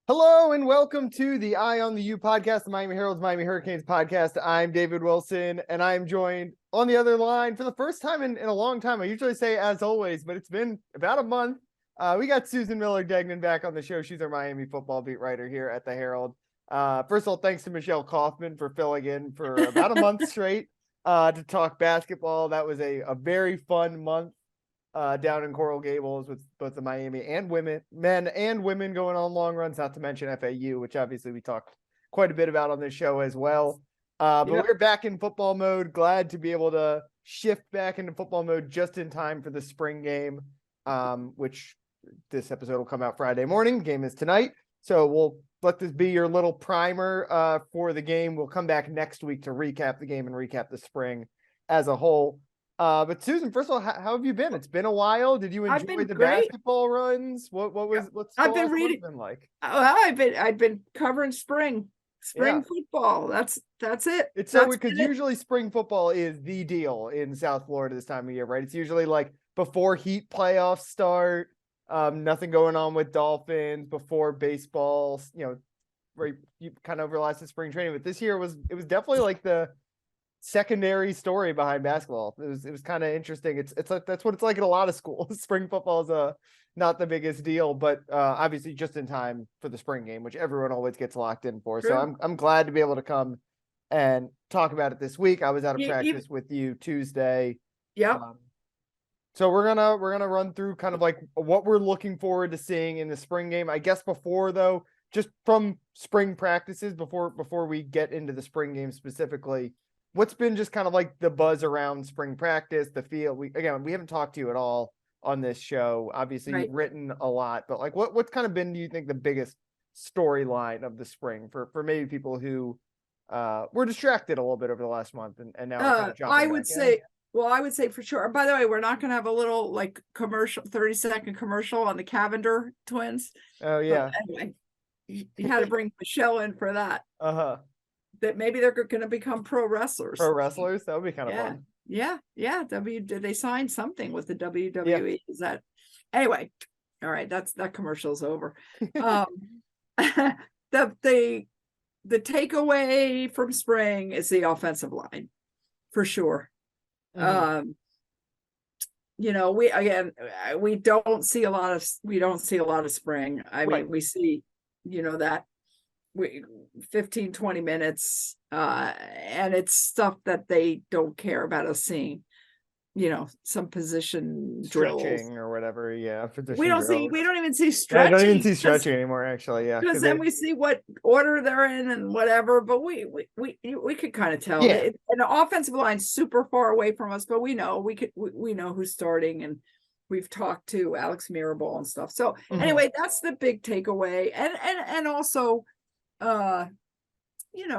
Hello and welcome to the Eye on the U podcast, the Miami Herald's Miami Hurricanes podcast. I'm David Wilson, and I'm joined on the other line for the first time in a long time. I usually say as always, but it's been about a month. We got Susan Miller Degnan back on the show. She's our Miami football beat writer here at the Herald. First of all, thanks to Michelle Kaufman for filling in for about a month straight to talk basketball. That was a very fun month. Down in Coral Gables with both the Miami and men and women going on long runs, not to mention FAU, which obviously we talked quite a bit about on this show as well. But We're back in football mode. Glad to be able to shift back into football mode just in time for the spring game, which this episode will come out Friday morning. The game is tonight. So we'll let this be your little primer for the game. We'll come back next week to recap the game and recap the spring as a whole. But Susan, first of all, how have you been? It's been a while. Did you enjoy the basketball runs? What's I've been reading been like? Oh, I've been covering spring football. That's it. It's so because usually spring football is the deal in South Florida this time of year, right? It's usually like before Heat playoffs start, nothing going on with Dolphins, before baseball, right? You kind of realize the spring training, but this year it was definitely like the secondary story behind basketball. It was kind of interesting. It's like that's what it's like in a lot of schools. Spring football is not the biggest deal, but obviously just in time for the spring game, which everyone always gets locked in for. True. So I'm glad to be able to come and talk about it this week. I was out of practice with you Tuesday. Yeah. So we're gonna run through kind of like what we're looking forward to seeing in the spring game. I guess before though, just from spring practices before we get into the spring game specifically. What's been just kind of like the buzz around spring practice, the feel? We haven't talked to you at all on this show. Obviously, You've written a lot, but like what's kind of been, do you think, the biggest storyline of the spring for maybe people who were distracted a little bit over the last month and now kind of I would say for sure. By the way, we're not going to have a little like commercial, 30-second commercial on the Cavender twins. Oh yeah. But anyway, you had to bring Michelle in for that. That maybe they're going to become pro wrestlers. That would be kind of fun. Yeah. Did they sign something with the WWE? Yeah. Is that anyway? All right, that commercial's over. The takeaway from spring is the offensive line, for sure. Mm-hmm. We don't see a lot of spring. I mean, we see, that. 15-20 minutes and it's stuff that they don't care about us seeing, some position stretching drills or whatever. We don't even see stretching. I don't even see stretching anymore, actually. Because then we see what order they're in and whatever, but we could kind of tell. And the offensive line's super far away from us, but we know who's starting, and we've talked to Alex Mirabal and stuff. So anyway, that's the big takeaway. And also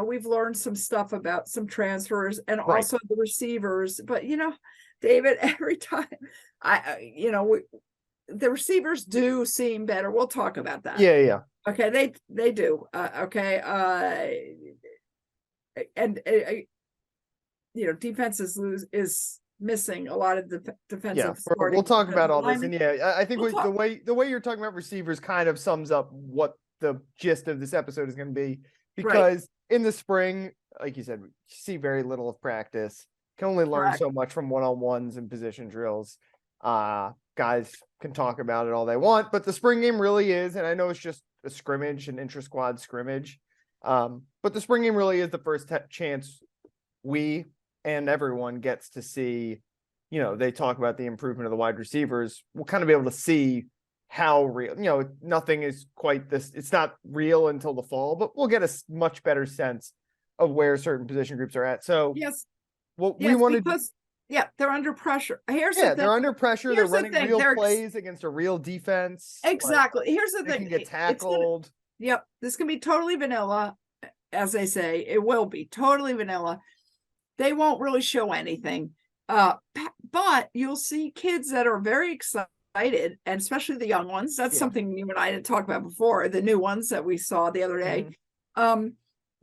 we've learned some stuff about some transfers and also the receivers, but David, every time the receivers do seem better. We'll talk about that. Yeah. Okay. They do. Okay. Defense is missing a lot of the defensive. We'll talk about all this. And I think the way you're talking about receivers kind of sums up what the gist of this episode is going to be, because in the spring, like you said, we see very little of practice, can only learn so much from one-on-ones and position drills. Guys can talk about it all they want, but the spring game really is, and I know it's just a scrimmage, an intra-squad scrimmage, but the spring game really is the first chance we and everyone gets to see, they talk about the improvement of the wide receivers. We'll kind of be able to see how real, nothing is quite this. It's not real until the fall, but we'll get a much better sense of where certain position groups are at. So we wanted because they're under pressure. They're under pressure. They're running real plays against a real defense. Exactly. Here's the thing. They can get tackled. This can be totally vanilla, as they say. It will be totally vanilla. They won't really show anything. But you'll see kids that are very excited, and especially the young ones. That's something you and I didn't talk about before. The new ones that we saw the other day,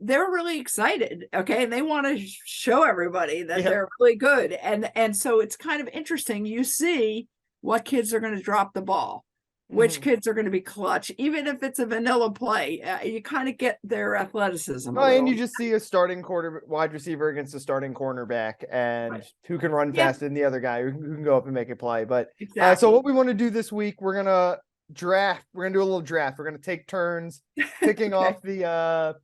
they're really excited. Okay, and they want to show everybody that they're really good. And so it's kind of interesting. You see what kids are going to drop the ball. which kids are going to be clutch, even if it's a vanilla play. You kind of get their athleticism. Oh, and you just see a starting wide receiver against a starting cornerback, and who can run faster than the other guy, who can go up and make a play. But so what we want to do this week, we're gonna draft. We're gonna do a little draft. We're gonna take turns picking off the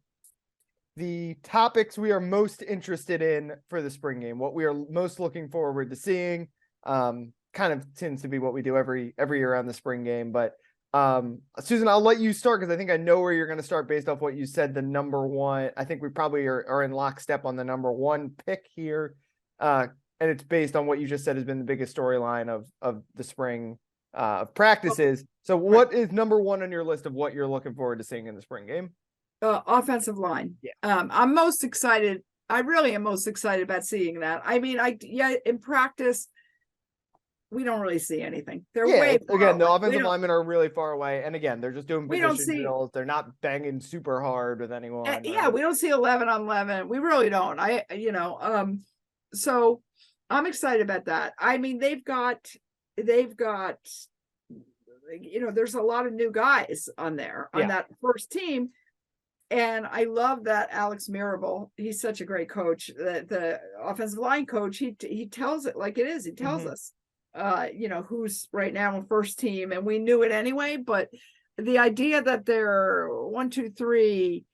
topics we are most interested in for the spring game, what we are most looking forward to seeing. Kind of tends to be what we do every year around the spring game. But Susan, I'll let you start because I think I know where you're going to start based off what you said. The number one, I think we probably are in lockstep on the number one pick here, and it's based on what you just said has been the biggest storyline of the spring practices. So, what is number one on your list of what you're looking forward to seeing in the spring game? Offensive line. Yeah. I'm most excited. I really am most excited about seeing that. I mean, in practice, we don't really see anything. They're way again, the offensive linemen are really far away. And again, they're just doing position drills. They're not banging super hard with anyone. We don't see 11 on 11. We really don't. So I'm excited about that. I mean, they've got, there's a lot of new guys on there on that first team. And I love that Alex Mirabal. He's such a great coach. The offensive line coach, he tells it like it is. He tells us, who's right now on first team, and we knew it anyway. But the idea that there are 1, 2, 3,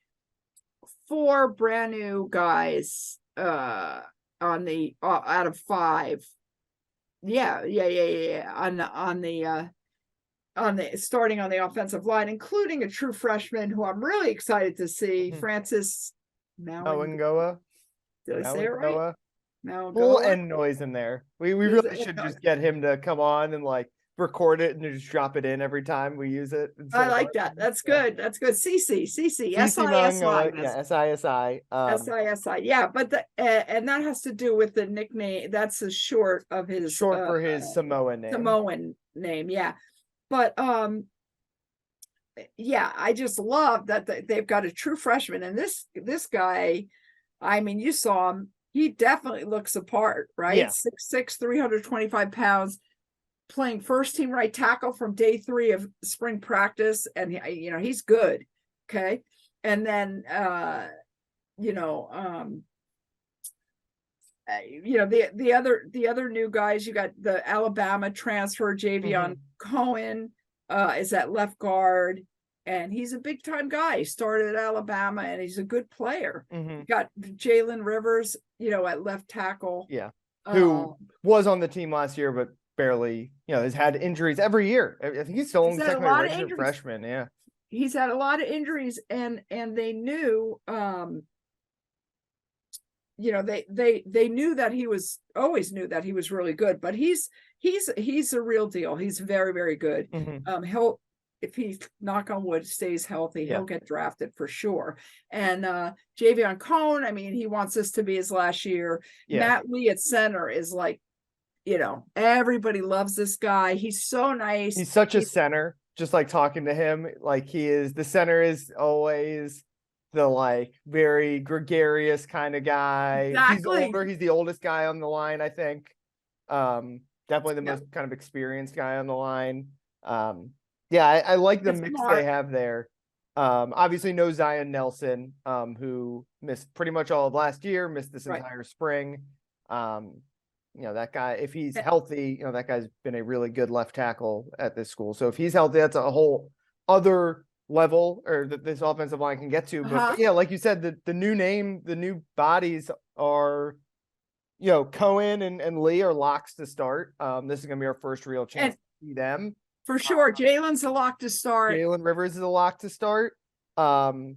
4 brand new guys on the out of 5, on the starting on the offensive line, including a true freshman who I'm really excited to see, Francis Mauangoa. Did I say it right? Full end noise in there. We really should just get him to come on and like record it and just drop it in every time we use it. I like that. That's good. That's good. CC, SISI. SISI. Yeah, but and that has to do with the nickname. That's a short for his Samoan name. Samoan name, yeah. But I just love that they've got a true freshman, and this guy, I mean, you saw him. He definitely looks apart, right? Yeah. 6'6", 325 pounds, playing first team right tackle from day 3 of spring practice, and he's good. Okay, and then the other new guys, you got the Alabama transfer Javion Cohen is at left guard, and he's a big time guy. He started at Alabama, and he's a good player. You got Jalen Rivers, at left tackle. Yeah, who was on the team last year, but barely, has had injuries every year. I think he's still only technically a redshirt freshman. Yeah, he's had a lot of injuries, and they knew, they knew that he was really good, but he's a real deal. He's very, very good. He'll, if he, knock on wood, stays healthy, he'll get drafted for sure. And Javion Cohen, I mean, he wants this to be his last year. Matt Lee at center is like, everybody loves this guy. He's so nice. He's such a center. Just like talking to him, like the center is always the like very gregarious kind of guy. Exactly. He's older. He's the oldest guy on the line, I think. Definitely the most kind of experienced guy on the line. I like the mix they have there. Obviously no Zion Nelson, who missed pretty much all of last year, missed this entire spring. That guy, if he's healthy, that guy's been a really good left tackle at this school. So if he's healthy, that's a whole other level or that this offensive line can get to. But like you said, the new bodies are, Cohen and Lee are locks to start. This is gonna be our first real chance to see them. For sure. Jalen's a lock to start. Jalen Rivers is a lock to start. And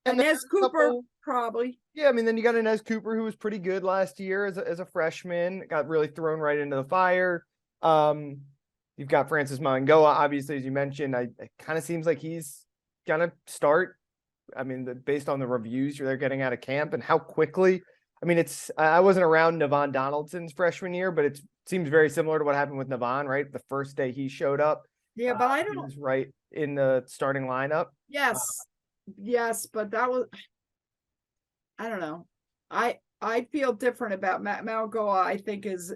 Nez Cooper, probably. Yeah, I mean, then you got Inez Cooper, who was pretty good last year as a freshman, got really thrown right into the fire. You've got Francis Mauangoa, obviously, as you mentioned. It kind of seems like he's gonna start. I mean, based on the reviews they're getting out of camp and how quickly. I mean, I wasn't around Navon Donaldson's freshman year, but it seems very similar to what happened with Navon, right? The first day he showed up. Yeah, but I don't. He was right in the starting lineup. Yes, but that was. I don't know. I feel different about Mauangoa. I think is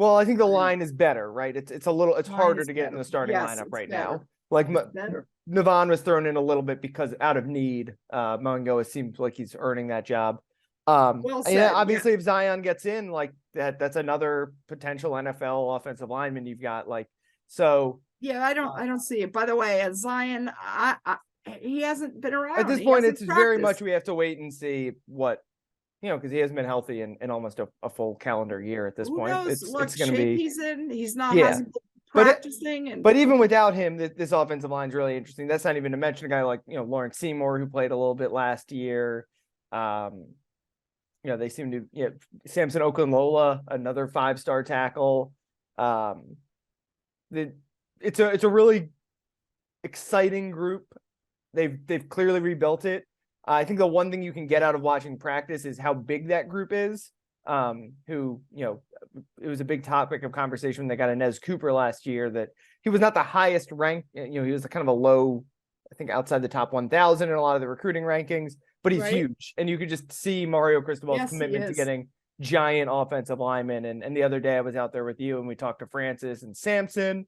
Well, I think the line is better, right? It's Line harder is to get in better. the starting Yes, lineup it's right better. now. Like It's better. Navon was thrown in a little bit because out of need. Mongo seems like he's earning that job. Well And yeah, said. obviously if Zion gets in, like that's another potential NFL offensive lineman you've got. Like so. Yeah, I don't see it. By the way, Zion, he hasn't been around. At this He point, hasn't it's very much practiced. we have to wait and see what because he hasn't been healthy in almost a full calendar year at this Who point. knows what It's going to shape be he's in? He's not yeah. hasn't been But practicing, and but even without him, this offensive line is really interesting. That's not even to mention a guy like Lawrence Seymour, who played a little bit last year. They seem to Samson Okunlola, another 5-star tackle. It's a really exciting group. They've clearly rebuilt it. I think the one thing you can get out of watching practice is how big that group is. Who it was a big topic of conversation when they got Inez Cooper last year, that he was not the highest ranked. He was kind of a low, I think outside the top 1,000 in a lot of the recruiting rankings, but he's huge. And you could just see Mario Cristobal's commitment to getting giant offensive linemen. And the other day I was out there with you and we talked to Francis and Samson.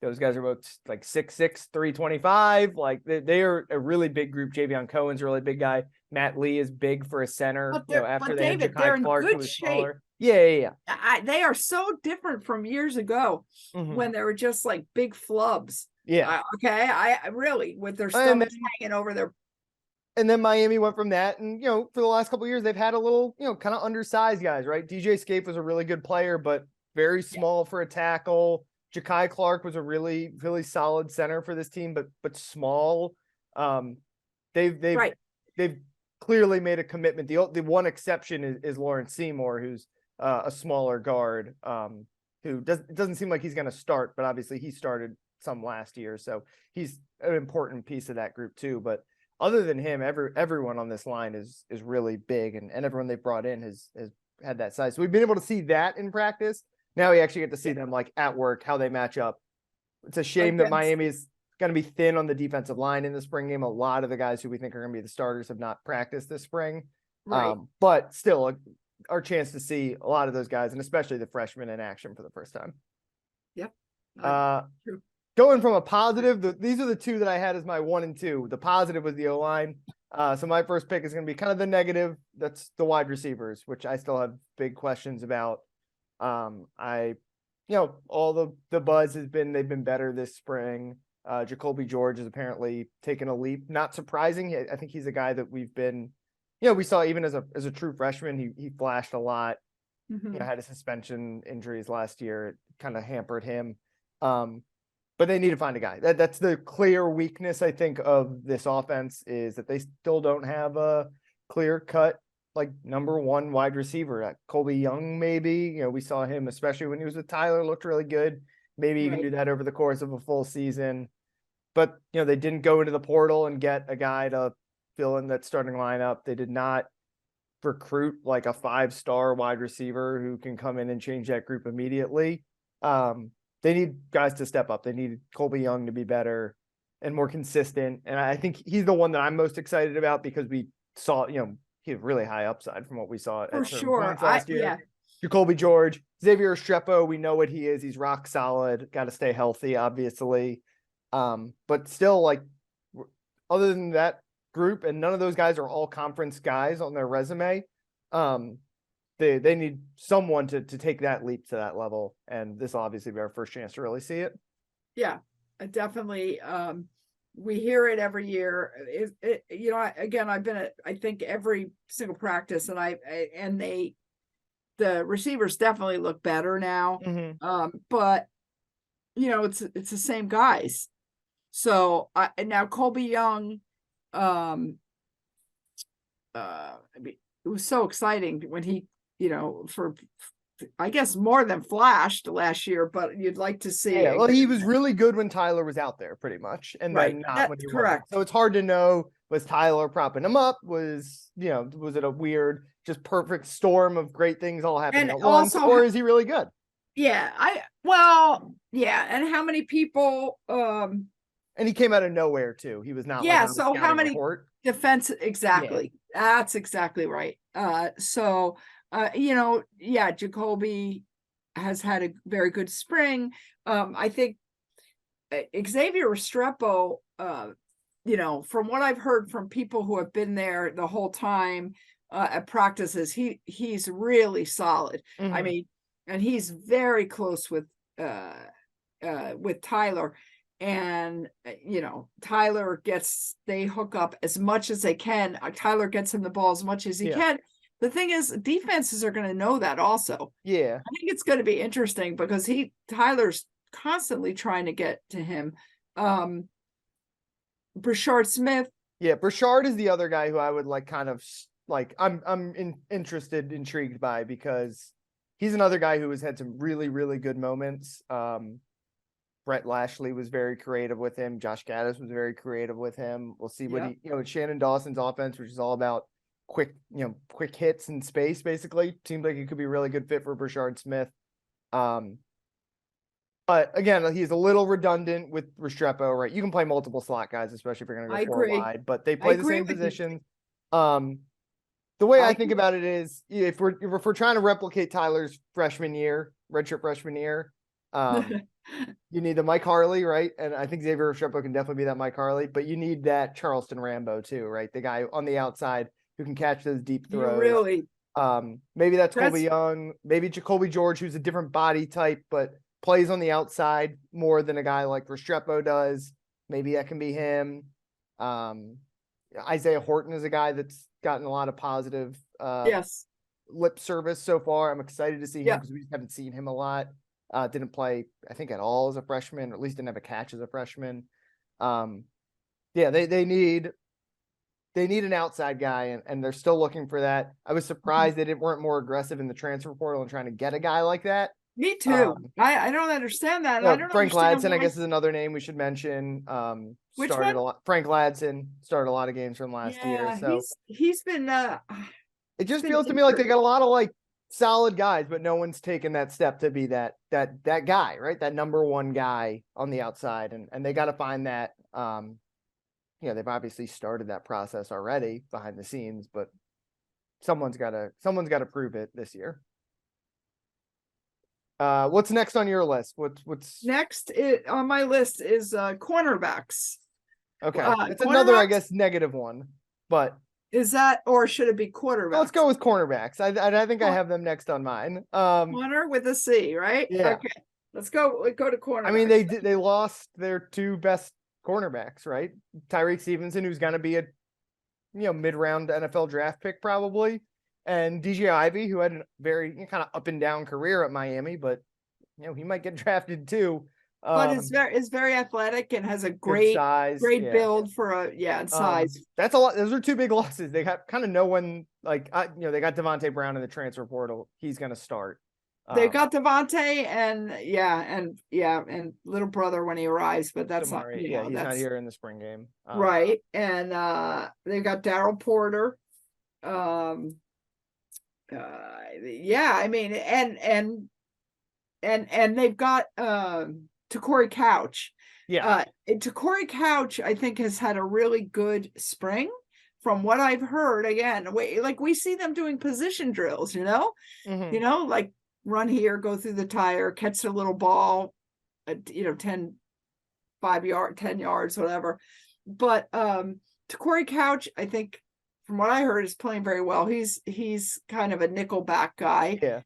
Those guys are both like 6'6", 325. Like they are a really big group. Javion Cohen's a really big guy. Matt Lee is big for a center. After they David, had they're Ja'Kai in Clark, good who was shape. smaller. Yeah. They are so different from years ago when they were just like big flubs. Yeah. Okay. I really with their stomachs hanging over their. And then Miami went from that, and for the last couple of years, they've had a little kind of undersized guys, right? DJ Scape was a really good player, but very small for a tackle. Ja'Kai Clark was a really, really solid center for this team, but small. They've clearly made a commitment. The one exception is Lawrence Seymour, who's a smaller guard, who doesn't seem like he's going to start, but obviously he started some last year, so he's an important piece of that group too. But other than him, everyone on this line is really big, and everyone they've brought in has had that size. So we've been able to see that in practice. Now we actually get to see them like at work, how they match up. It's a shame that Miami is going to be thin on the defensive line in the spring game. A lot of the guys who we think are going to be the starters have not practiced this spring. Right. But still, our chance to see a lot of those guys, and especially the freshmen, in action for the first time. Yep. True. Going from a positive, these are the two that I had as my 1 and 2. The positive was the O-line. So my first pick is going to be kind of the negative. That's the wide receivers, which I still have big questions about. All the buzz has been they've been better this spring. Jacoby George is apparently taking a leap. Not surprising. I think he's a guy that we've been, we saw even as a true freshman, he flashed a lot. Had a suspension injuries last year. It kind of hampered him. But they need to find a guy. That's the clear weakness, I think, of this offense, is that they still don't have a clear cut like number one wide receiver. Colby Young, maybe. We saw him, especially when he was with Tyler, looked really good. Maybe you can do that over the course of a full season. But they didn't go into the portal and get a guy to fill in that starting lineup. They did not recruit like a 5-star wide receiver who can come in and change that group immediately. They need guys to step up. They need Colby Young to be better and more consistent. And I think he's the one that I'm most excited about, because we saw, he had really high upside from what we saw at certain points last year. Jacoby George, Xavier Estrepo, we know what he is. He's rock solid. Got to stay healthy, obviously. But still, like, other than that group, and none of those guys are all conference guys on their resume. They need someone to take that leap to that level, and this will obviously be our first chance to really see it. Yeah, definitely. We hear it every year. Again, I've been at, I think, every single practice, and the receivers definitely look better now. But it's the same guys. So and now Colby Young, it was so exciting when he, for I guess more than flashed last year, but you'd like to see. Yeah, well, he was really good when Tyler was out there, pretty much, and then not when he wasn't. So it's hard to know, was Tyler propping him up? Was it a weird, just perfect storm of great things all happening at once, or is he really good? Yeah, and how many people? And he came out of nowhere too. He was not. Yeah. So how many defense? Exactly. Yeah. That's exactly right. Jacoby, has had a very good spring. I think Xavier Restrepo, from what I've heard from people who have been there the whole time at practices, he's really solid. I mean, and he's very close with Tyler. And Tyler they hook up as much as they can. Tyler gets him the ball as much as he can. The thing is, defenses are going to know that also. Yeah. I think it's going to be interesting because Tyler's constantly trying to get to him. Brashard Smith. Yeah, Brashard is the other guy who I would intrigued by, because he's another guy who has had some really, really good moments. Brett Lashley was very creative with him. Josh Gaddis was very creative with him. We'll see what it's Shannon Dawson's offense, which is all about quick hits in space, basically. Seems like he could be a really good fit for Brashard Smith. But again, he's a little redundant with Restrepo, right? You can play multiple slot guys, especially if you're going to go four wide, but they play the same position. The way I think about it is, if we're trying to replicate Tyler's redshirt freshman year, you need the Mike Harley, right? And I think Xavier Restrepo can definitely be that Mike Harley, but you need that Charleston Rambo too, right? The guy on the outside who can catch those deep throws. Really? Maybe that's Colby Young, maybe Jacoby George, who's a different body type, but plays on the outside more than a guy like Restrepo does. Maybe that can be him. Isaiah Horton is a guy that's gotten a lot of positive lip service so far. I'm excited to see him because we just haven't seen him a lot. Didn't play, I think, at all as a freshman, or at least didn't have a catch as a freshman. They need an outside guy, and they're still looking for that. I was surprised they weren't more aggressive in the transfer portal and trying to get a guy like that. Me too. I don't understand that. I don't Frank Ladson, I guess, is another name we should mention. Which one? Frank Ladson started a lot of games from last year. So he's been. It just feels to me like they got a lot of solid guys, but no one's taken that step to be that guy, right? That number one guy on the outside, and they got to find that. They've obviously started that process already behind the scenes, but someone's got to prove it this year. What's next on your list? What's next on my list is cornerbacks. Okay, it's another, I guess, negative one, but is that, or should it be quarterbacks? Let's go with cornerbacks. I think I have them next on mine. Corner with a C, right? Yeah. Okay, let's go to cornerbacks. I mean, they lost their two best cornerbacks, right? Tyreek Stevenson, who's going to be a mid-round NFL draft pick probably, and DJ Ivey, who had a very kind of up and down career at Miami, but he might get drafted too. But is very athletic and has a great size, build for and size. That's a lot. Those are two big losses. They got kind of no one they got Devontae Brown in the transfer portal. He's going to start. They got Devontae and little brother when he arrives, but that's not. He's not here in the spring game. Right, and they got Darryl Porter. I mean, and they've got Corey Couch. Corey Couch, I think, has had a really good spring from what I've heard. Again, we see them doing position drills, like run here, go through the tire, catch the little ball, 10 yards, whatever. But Corey Couch, I think, from what I heard, is playing very well. He's kind of a nickelback guy. Yeah.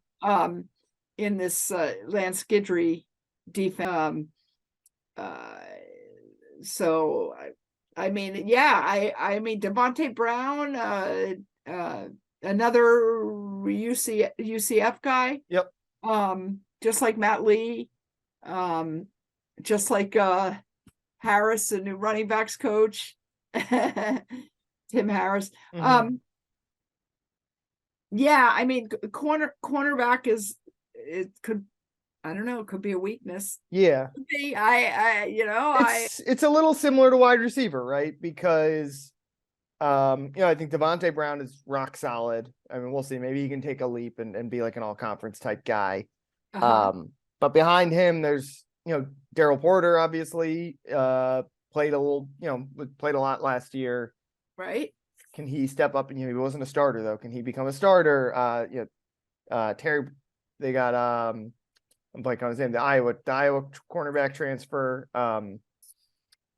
In this Lance Guidry defense. So I mean, Devontae Brown, another UCF guy. Yep. Just like Matt Lee, just like Harris, the new running backs coach, Tim Harris. Mm-hmm. I mean, cornerback it could be a weakness. Yeah. Could be. It's a little similar to wide receiver, right? Because I think Devontae Brown is rock solid. I mean, we'll see. Maybe he can take a leap and be like an all conference type guy. But behind him, there's Darryl Porter, obviously, played a lot last year. Right. Can he step up? And he wasn't a starter though. Can he become a starter? Terry, they got I'm blanking on his name. The Iowa cornerback transfer.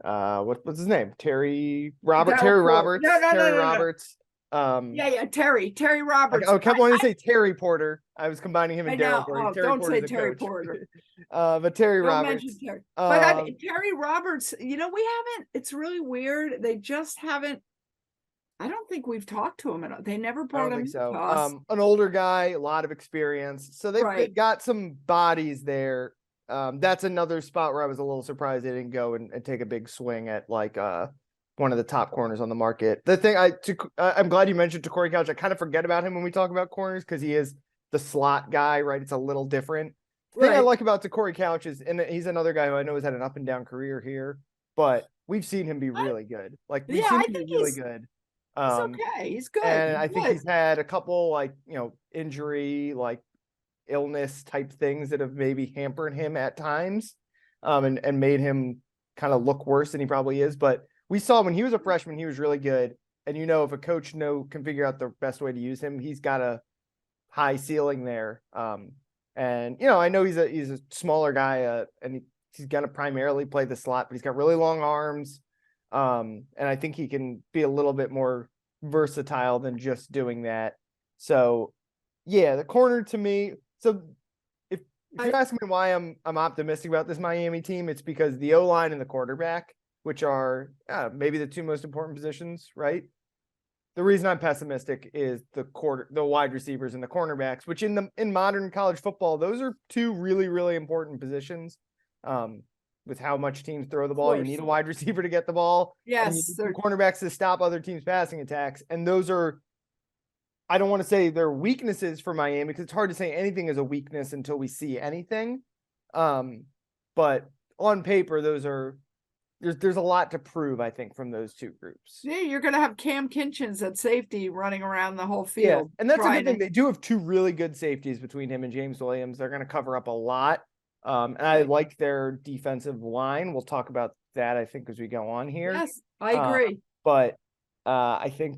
What's his name? Terry Roberts. No, no. Roberts. Terry Roberts. I kept wanting to say Terry Porter. I was combining him and Daryl Porter. Oh, don't say Terry Porter. But Terry Don't Roberts. mention Terry. But Terry Roberts, we haven't. It's really weird. They just haven't. I don't think we've talked to him at all. They never brought him to us. An older guy, a lot of experience. So they've got some bodies there. That's another spot where I was a little surprised they didn't go and take a big swing at like one of the top corners on the market. The thing I'm glad you mentioned Corey Couch. I kind of forget about him when we talk about corners because he is the slot guy, right? It's a little different. The thing I like about Corey Couch is, and he's another guy who I know has had an up and down career here, but we've seen him be really good. Like we've seen him be really good. He's okay. He's good. And I think he's had a couple injury, illness type things that have maybe hampered him at times, and made him kind of look worse than he probably is. But we saw when he was a freshman, he was really good. And if a coach can figure out the best way to use him, he's got a high ceiling there. And I know he's a smaller guy, and he's gonna primarily play the slot, but he's got really long arms. And I think he can be a little bit more versatile than just doing that. So yeah, the corner to me. So if you're asking me why I'm optimistic about this Miami team, it's because the O-line and the quarterback, which are maybe the two most important positions, right? The reason I'm pessimistic is the wide receivers and the cornerbacks, which in modern college football, those are two really, really important positions. With how much teams throw the ball, you need a wide receiver to get the ball. Yes, and cornerbacks to stop other teams' passing attacks, and those are. I don't want to say they're weaknesses for Miami because it's hard to say anything is a weakness until we see anything. But on paper, there's a lot to prove, I think, from those two groups. Yeah, you're going to have Cam Kinchins at safety running around the whole field. Yeah, and that's a good thing. They do have two really good safeties between him and James Williams. They're going to cover up a lot. And I like their defensive line. We'll talk about that, I think, as we go on here. Yes, I agree. But I think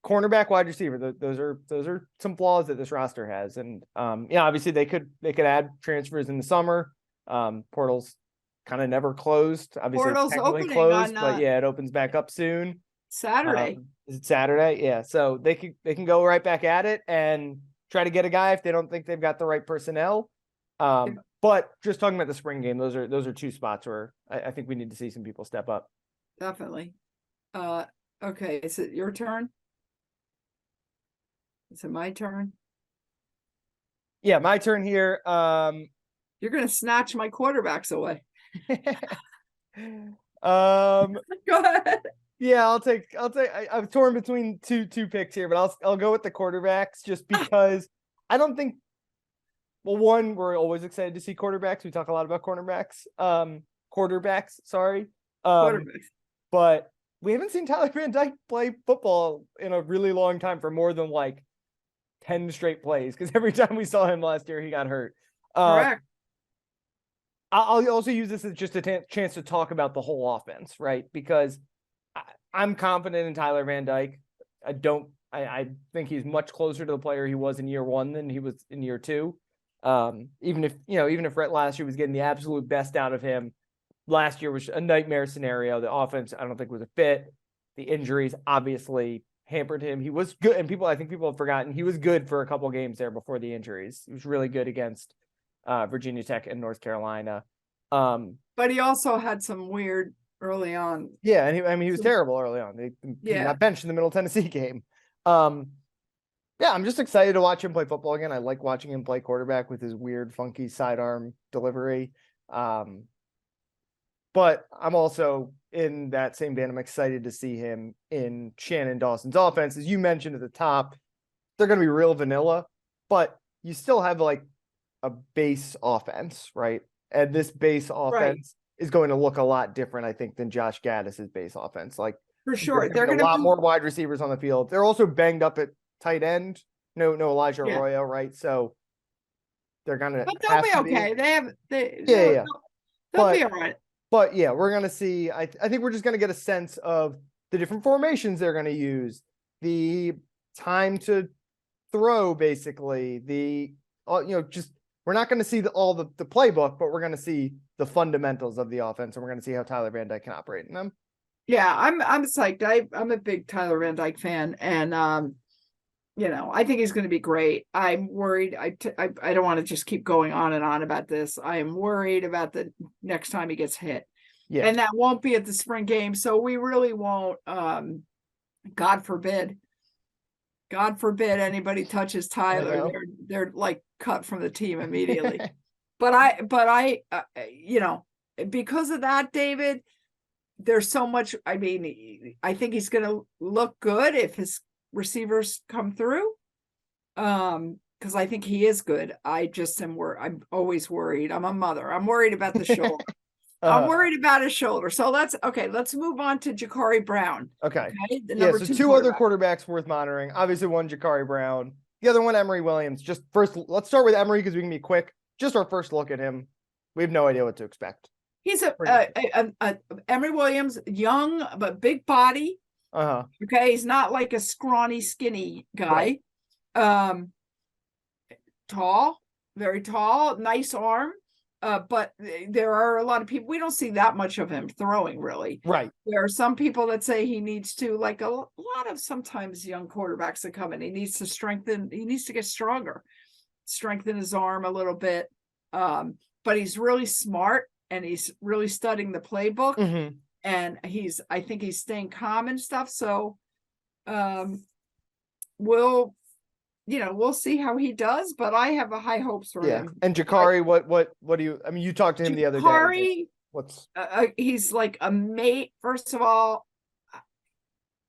cornerback, wide receiver, those are some flaws that this roster has. And obviously they could add transfers in the summer. Portal's kind of never closed. Obviously Portal's it's technically closed, but it opens back up soon. Saturday. Is it Saturday? Yeah. So they can go right back at it and try to get a guy if they don't think they've got the right personnel. But just talking about the spring game, those are two spots where I think we need to see some people step up. Definitely. Okay, is it your turn? Is it my turn? Yeah, my turn here. You're gonna snatch my quarterbacks away. Go ahead. Yeah, I'm torn between two picks here, but I'll go with the quarterbacks just because I don't think. Well, one, we're always excited to see quarterbacks. We talk a lot about quarterbacks. But we haven't seen Tyler Van Dyke play football in a really long time for more than 10 straight plays, because every time we saw him last year, he got hurt. Correct. I'll also use this as just a chance to talk about the whole offense, right? Because I'm confident in Tyler Van Dyke. I think he's much closer to the player he was in year one than he was in year two. Even if Rhett last year was getting the absolute best out of him, last year was a nightmare scenario. The offense, I don't think, was a fit. The injuries obviously hampered him. He was good, and I think people have forgotten, he was good for a couple games there before the injuries. He was really good against Virginia Tech and North Carolina. But he also had some weird early on. Yeah, and he was terrible early on. He got benched in the Middle Tennessee game. Yeah, I'm just excited to watch him play football again. I like watching him play quarterback with his weird, funky sidearm delivery. But I'm also, in that same vein, I'm excited to see him in Shannon Dawson's offense. As you mentioned at the top, they're going to be real vanilla, but you still have a base offense, right? And this base offense is going to look a lot different, I think, than Josh Gaddis's base offense. For sure. They're going to a lot more wide receivers on the field. They're also banged up at tight end. No Elijah Arroyo, right? So they're gonna. But they'll be okay. They'll be all right. But yeah, we're gonna see. I think we're just gonna get a sense of the different formations they're gonna use, the time to throw, basically. We're we're not going to see all the playbook, but we're going to see the fundamentals of the offense, and we're going to see how Tyler Van Dyke can operate in them. Yeah, I'm psyched. I'm a big Tyler Van Dyke fan, and I think he's going to be great. I'm worried. I don't want to just keep going on and on about this. I am worried about the next time he gets hit. Yeah. And that won't be at the spring game. So we really won't, God forbid anybody touches Tyler. They're like cut from the team immediately. But I because of that, David, there's so much. I mean, I think he's going to look good if his receivers come through. Because I think he is good. I'm always worried. I'm a mother. I'm worried about the shoulder. I'm worried about his shoulder. So let's move on to Ja'Cory Brown. Okay. So two other quarterbacks worth monitoring. Obviously, one Ja'Cory Brown. The other one, Emory Williams. Just first, let's start with Emory because we can be quick. Just our first look at him. We have no idea what to expect. He's Emory Williams, young but big body. Okay, he's not like a scrawny, skinny guy. Right. Tall, very tall, nice arm. But there are a lot of people, we don't see that much of him throwing, really. Right. There are some people that say he needs to, like a lot of sometimes young quarterbacks that come in, he needs to get stronger, strengthen his arm a little bit. But he's really smart and he's really studying the playbook. Mm-hmm. And I think he's staying calm and stuff. So we'll see how he does, but I have a high hopes for him. And Ja'Cory, what do you, I mean, you talked to him the other day. What's he's like a mate. First of all,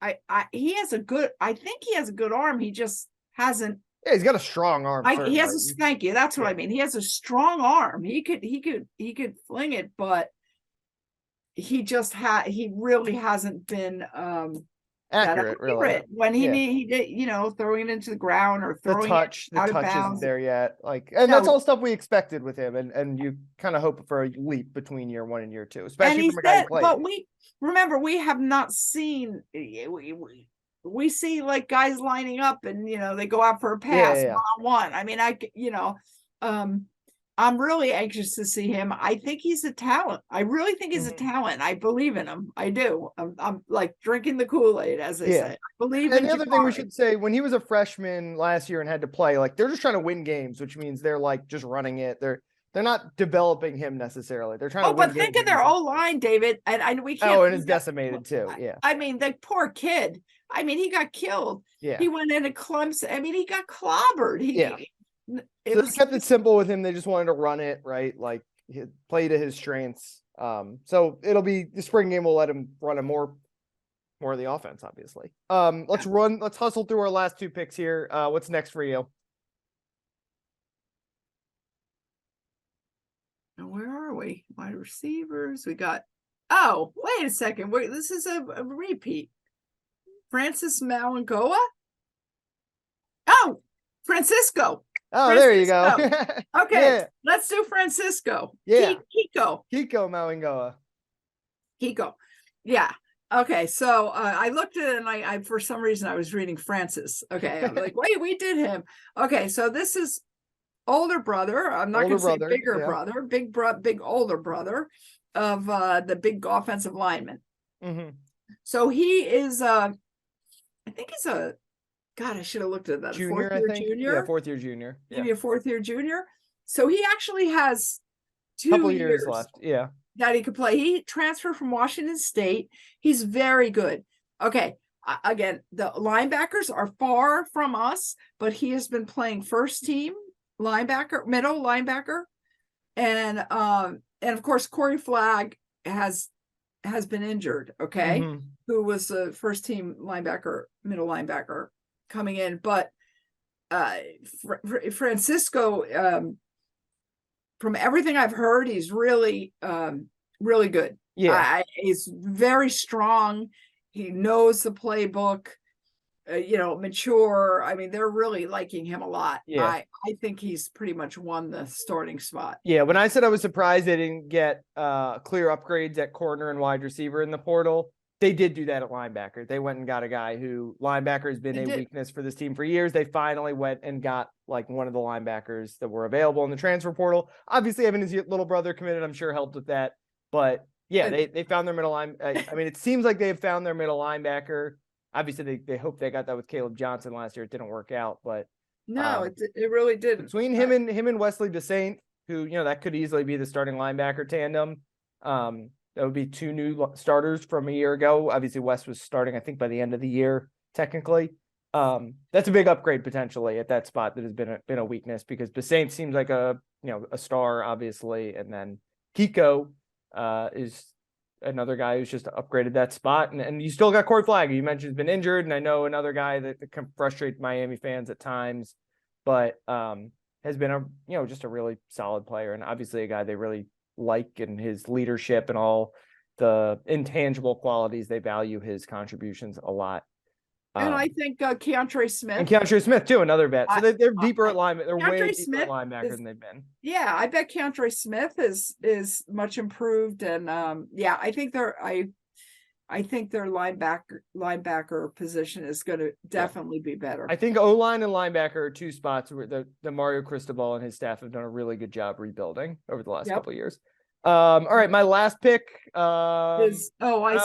I think he has a good arm. He just hasn't. Yeah, he's got a strong arm. Thank you. That's what I mean. He has a strong arm. He could fling it, but he really hasn't been accurate really when he did, throwing it into the ground or throwing the touch isn't there yet. That's all stuff we expected with him, and you kind of hope for a leap between year 1 and year 2, especially from a guy who played. But we have not seen. We see like guys lining up and they go out for a pass one-on-one. I mean, I'm really anxious to see him. I think he's a talent. I really think he's a talent. I believe in him. I do. I'm like drinking the Kool-Aid, as they say. I believe in him. And the other thing we should say, when he was a freshman last year and had to play, like they're just trying to win games, which means they're like just running it. They're not developing him necessarily. They're trying to win games. But think of their O-line, David. And we can't. Oh, and it's decimated too. Yeah. I mean, the poor kid. I mean, he got killed. Yeah. He went into Clemson. I mean, he got clobbered. They kept it simple with him. They just wanted to run it, right? Like play to his strengths. So it'll be the spring game will let him run a more of the offense, obviously. Let's hustle through our last 2 picks here. What's next for you? Where are we? Wide receivers. We got wait a second. This is a repeat. Francis Malangoa? Oh, Francisco. Oh, there you go. Okay, let's do Francisco. Yeah. Kiko Malangoa. Kiko. Yeah. Okay, so I looked at it and I for some reason I was reading Francis. Okay, I'm like, wait, we did him. Okay, so this is older brother. I'm not going to say bigger brother, big older brother of the big offensive lineman. Mm-hmm. So he is I think he's God, I should have looked at that. Junior, fourth-year junior. Yeah, 4th year junior. Maybe a 4th-year junior. So he actually has 2 couple years left. Yeah. That he could play. He transferred from Washington State. He's very good. Okay. Again, the linebackers are far from us, but he has been playing first team linebacker, middle linebacker. And of course, Corey Flagg has been injured. Okay. Mm-hmm. Who was the first team linebacker, middle linebacker coming in, but Francisco, from everything I've heard, he's really really good. Yeah, he's very strong. He knows the playbook. Mature. I mean, they're really liking him a lot. Yeah, I think he's pretty much won the starting spot. Yeah, when I said I was surprised they didn't get clear upgrades at corner and wide receiver in the portal, They did do that at linebacker. They went and got a guy who linebacker has been a weakness for this team for years. They finally went and got like one of the linebackers that were available in the transfer portal. Obviously, having his little brother committed, I'm sure helped with that. But yeah, they found their middle line. I mean, it seems like they've found their middle linebacker. Obviously, they hope they got that with Caleb Johnson last year. It didn't work out, but no, it really didn't. Between him and Wesley DeSaint, who that could easily be the starting linebacker tandem. That would be two new starters from a year ago. Obviously, West was starting, I think, by the end of the year, technically. That's a big upgrade potentially at that spot that has been a weakness, because DeSaint seems like a star, obviously, and then Kiko is another guy who's just upgraded that spot. And you still got Corey Flagg, you mentioned, has been injured, and I know another guy that can frustrate Miami fans at times, but has been just a really solid player, and obviously a guy they really like, and his leadership and all the intangible qualities, they value his contributions a lot. And I think Keontre Smith too, another vet. So they're deeper at linebacker. They're way deeper at linebacker than they've been. Yeah, I bet Keontre Smith is much improved, and I think their linebacker position is going to definitely be better. I think O-line and linebacker are two spots where the Mario Cristobal and his staff have done a really good job rebuilding over the last couple of years. All right, my last pick I see. I want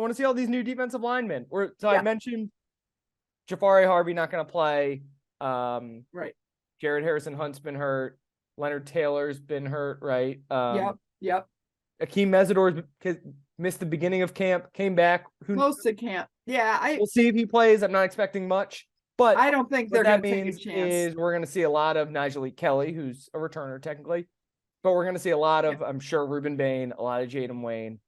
to see all these new defensive linemen. I mentioned Jafari Harvey not going to play. Right. Jared Harrison Hunt's been hurt. Leonard Taylor's been hurt. Right. Yep. Akeem Mesidor's missed the beginning of camp, came back. Most of camp. Yeah, we'll see if he plays. I'm not expecting much, but I don't think they're going to take a chance. Is we're going to see a lot of Nigel Kelly, who's a returner technically, but we're going to see a lot of, I'm sure, Ruben Bain, a lot of Jaden Wayne,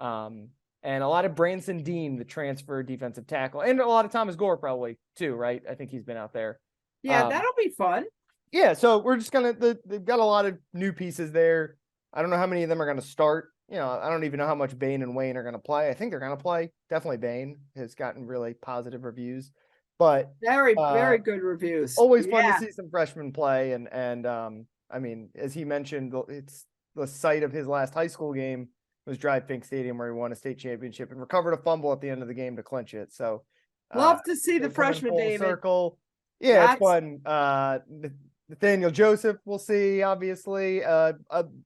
and a lot of Branson Dean, the transfer defensive tackle, and a lot of Thomas Gore probably too, right? I think he's been out there. Yeah, that'll be fun. Yeah, so we're just they've got a lot of new pieces there. I don't know how many of them are going to start. I don't even know how much Bain and Wayne are going to play. I think they're going to play. Definitely Bain has gotten really positive reviews, but very good reviews. Always fun to see some freshmen play, and I mean, as he mentioned, it's the site of his last high school game was DRV PNK Stadium, where he won a state championship and recovered a fumble at the end of the game to clinch it. So love to see the freshman David. Circle. Yeah, it's fun. Nathaniel Joseph, we'll see. Obviously,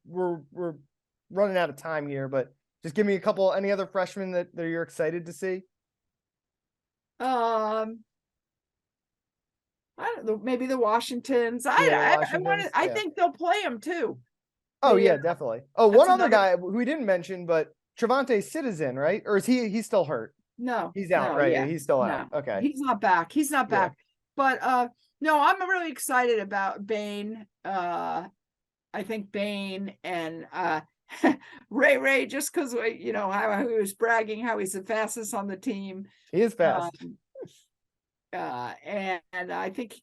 we're running out of time here, but just give me any other freshmen that you're excited to see. I don't know, maybe the Washingtons. I think they'll play them too. Oh yeah, definitely. Oh, one other guy who we didn't mention, but Trevante Citizen, right? Or is he's still hurt? No, he's out, right? Yeah, he's still out. Okay, he's not back. But no, I'm really excited about Bain. I think Bain and Ray, just because how he was bragging how he's the fastest on the team. He is fast. And I think,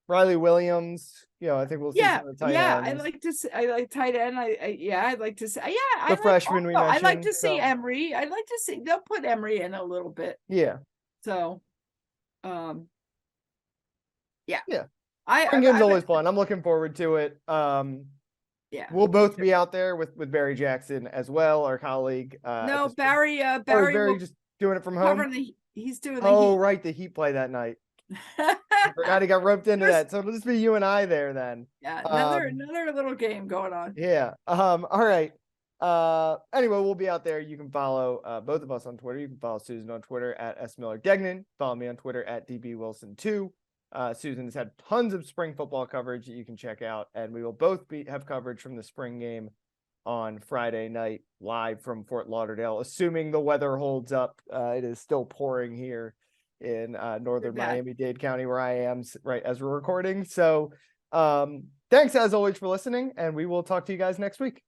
Riley Williams. I think we'll see some of the tight ends. I like tight end. I'd like to see. The freshman we mentioned. I'd like to see Emery. I'd like to see. They'll put Emery in a little bit. Yeah. So, Spring game's always fun. I'm looking forward to it. We'll both be out there with Barry Jackson as well, our colleague. No, Barry just doing it from home. He's doing the Heat. Right, the Heat play that night. I forgot he got roped into that. So it'll just be you and I there then. Yeah, another little game going on. Yeah. All right. Anyway, we'll be out there. You can follow both of us on Twitter. You can follow Susan on Twitter at S Miller Degnan. Follow me on Twitter at DB Wilson2. Susan has had tons of spring football coverage that you can check out, and we will both have coverage from the spring game on Friday night live from Fort Lauderdale, assuming the weather holds up. It is still pouring here in northern Miami-Dade County, where I am right as we're recording. So thanks as always for listening, and we will talk to you guys next week.